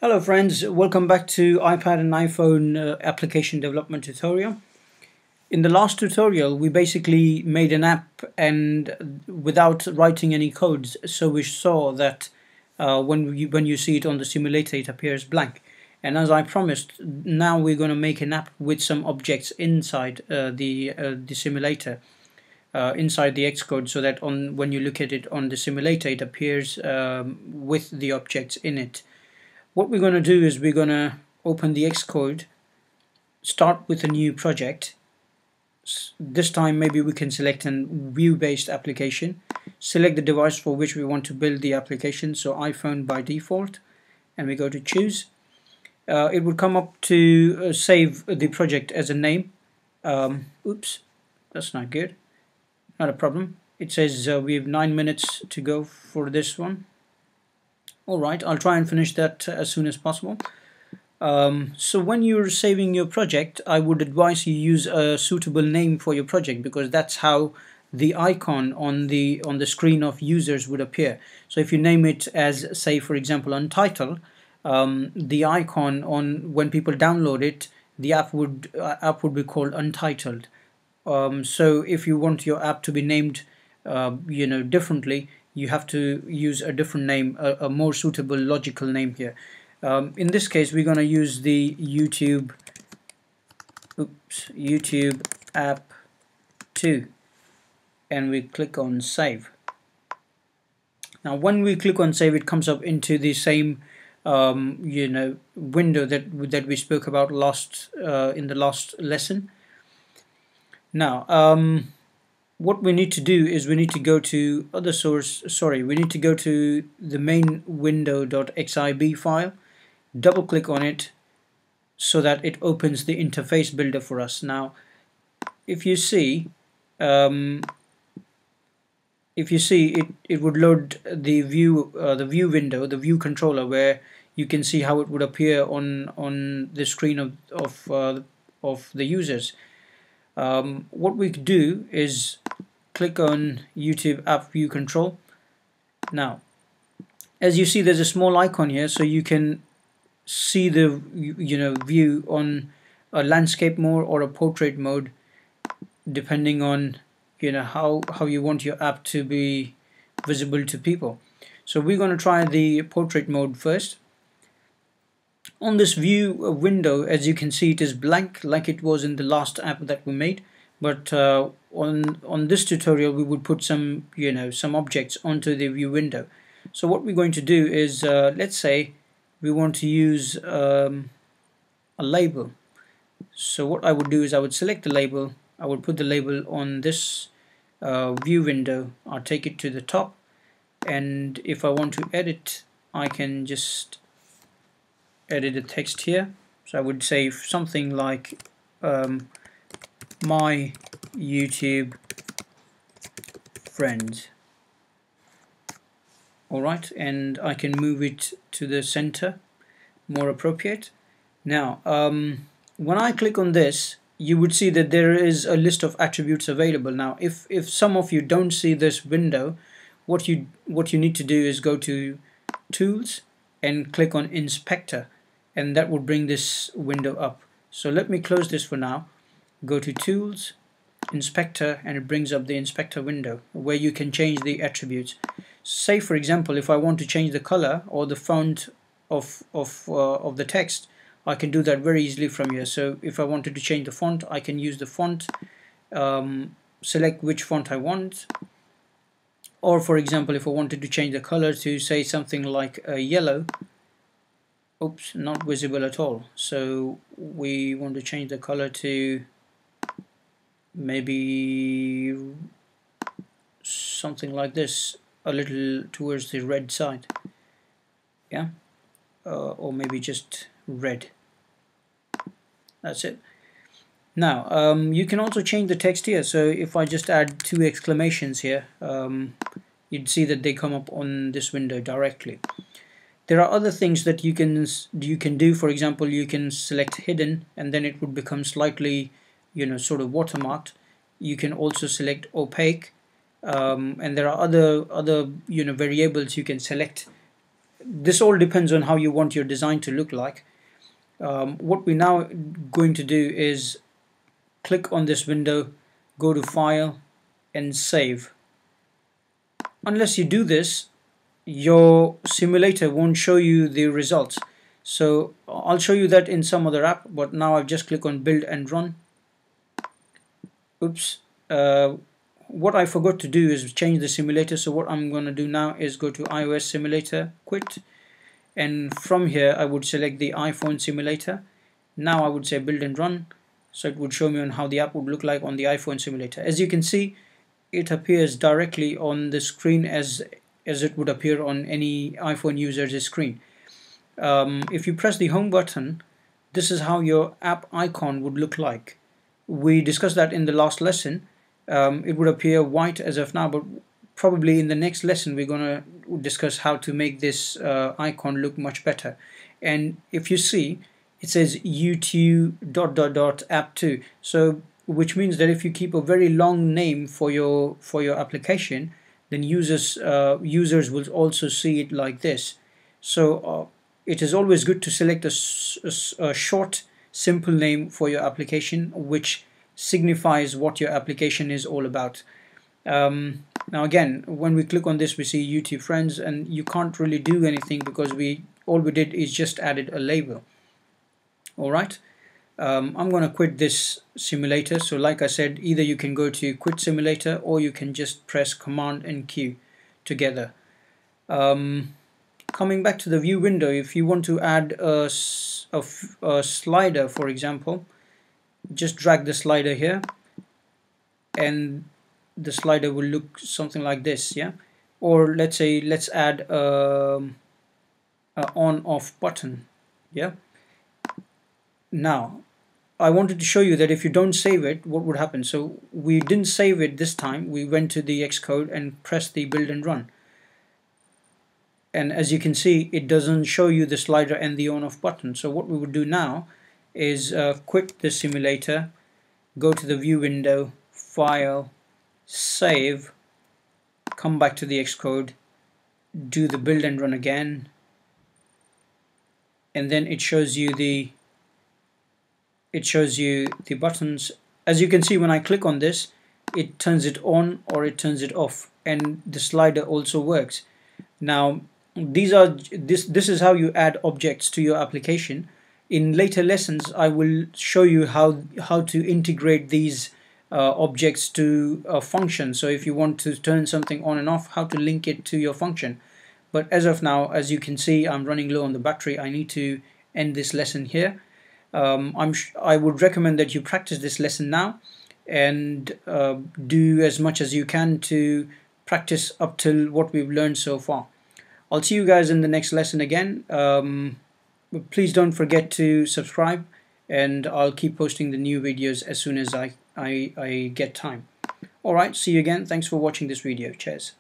Hello friends, welcome back to iPad and iPhone application development tutorial. In the last tutorial we basically made an app and without writing any codes, so we saw that when you see it on the simulator it appears blank. And as I promised, now we're going to make an app with some objects inside the simulator, inside the Xcode, so that when you look at it on the simulator it appears with the objects in it. What we're going to do is we're going to open the Xcode, start with a new project. This time maybe we can select a view-based application, select the device for which we want to build the application, so iPhone by default, and we go to choose. It will come up to save the project as a name. Oops, that's not good, not a problem. It says we have 9 minutes to go for this one. Alright, I'll try and finish that as soon as possible. So when you're saving your project, I would advise you use a suitable name for your project, because that's how the icon on the screen of users would appear. So if you name it as, say for example, Untitled, the icon on when people download it, the app would be called Untitled. So if you want your app to be named differently, you have to use a different name, a more suitable logical name here. In this case we're going to use the YouTube app 2, and we click on save. Now when we click on save, it comes up into the same window that we spoke about in the last lesson. Now what we need to do is we need to go to we need to go to the main window.xib file, double click on it so that it opens the interface builder for us. Now if you see it would load the view window, the view controller, where you can see how it would appear on the screen of the users. What we could do is click on YouTube app view control. Now as you see, there's a small icon here, so you can see the view on a landscape mode or a portrait mode, depending on how you want your app to be visible to people. So we're going to try the portrait mode first. On this view window, as you can see, it is blank like it was in the last app that we made, but on this tutorial we would put some some objects onto the view window. So what we're going to do is let's say we want to use a label. So what I would do is I would select the label, I would put the label on this view window, I'll take it to the top, and if I want to edit, I can just edit the text here. So I would say something like my YouTube friends. Alright, and I can move it to the center, more appropriate. Now when I click on this, you would see that there is a list of attributes available. Now if some of you don't see this window, what you need to do is go to Tools and click on Inspector, and that will bring this window up. So let me close this for now, go to Tools, Inspector, and it brings up the Inspector window where you can change the attributes. Say for example, if I want to change the color or the font of the text, I can do that very easily from here. So if I wanted to change the font, I can use the font, select which font I want, or for example if I wanted to change the color to say something like yellow. Oops, not visible at all. So we want to change the color to maybe something like this, a little towards the red side, yeah, or maybe just red. That's it. Now you can also change the text here. So if I just add 2 exclamations here, you'd see that they come up on this window directly. There are other things that you can do. For example, you can select hidden, and then it would become slightly sort of watermarked. You can also select opaque, and there are other variables you can select this all depends on how you want your design to look like. What we're now going to do is click on this window, go to File and Save. Unless you do this, your simulator won't show you the results. So I'll show you that in some other app, but now I've just clicked on Build and Run. Oops. What I forgot to do is change the simulator, so what I'm going to do now is go to iOS simulator, quit, and from here I would select the iPhone simulator. Now I would say Build and Run, so it would show me on how the app would look like on the iPhone simulator. As you can see, it appears directly on the screen as it would appear on any iPhone user's screen. If you press the home button, this is how your app icon would look like. We discussed that in the last lesson. It would appear white as of now, but probably in the next lesson we're going to discuss how to make this icon look much better. And if you see, it says YouTube ... app2, so which means that if you keep a very long name for your application, then users will also see it like this. So it is always good to select a short, simple name for your application, which signifies what your application is all about. Now again, when we click on this, we see YouTube Friends, and you can't really do anything because all we did is just added a label. Alright, I'm going to quit this simulator. So like I said, either you can go to Quit Simulator, or you can just press Command and Q together. Coming back to the view window, if you want to add a slider, for example, just drag the slider here, and the slider will look something like this, yeah. Or let's say let's add a on-off button, yeah. Now I wanted to show you that if you don't save it, what would happen. So we didn't save it this time. We went to the Xcode and pressed the Build and Run, and as you can see, it doesn't show you the slider and the on-off button. So what we would do now is quit the simulator, go to the view window, File, Save, come back to the Xcode, do the Build and Run again, and then it shows you the buttons. As you can see, when I click on this, it turns it on or it turns it off, and the slider also works. Now this is how you add objects to your application. In later lessons I will show you how to integrate these objects to a function. So if you want to turn something on and off, how to link it to your function. But as of now, as you can see, I'm running low on the battery. I need to end this lesson here. I would recommend that you practice this lesson now, and do as much as you can to practice up till what we've learned so far. I'll see you guys in the next lesson again. Please don't forget to subscribe, and I'll keep posting the new videos as soon as I get time. Alright, see you again. Thanks for watching this video. Cheers.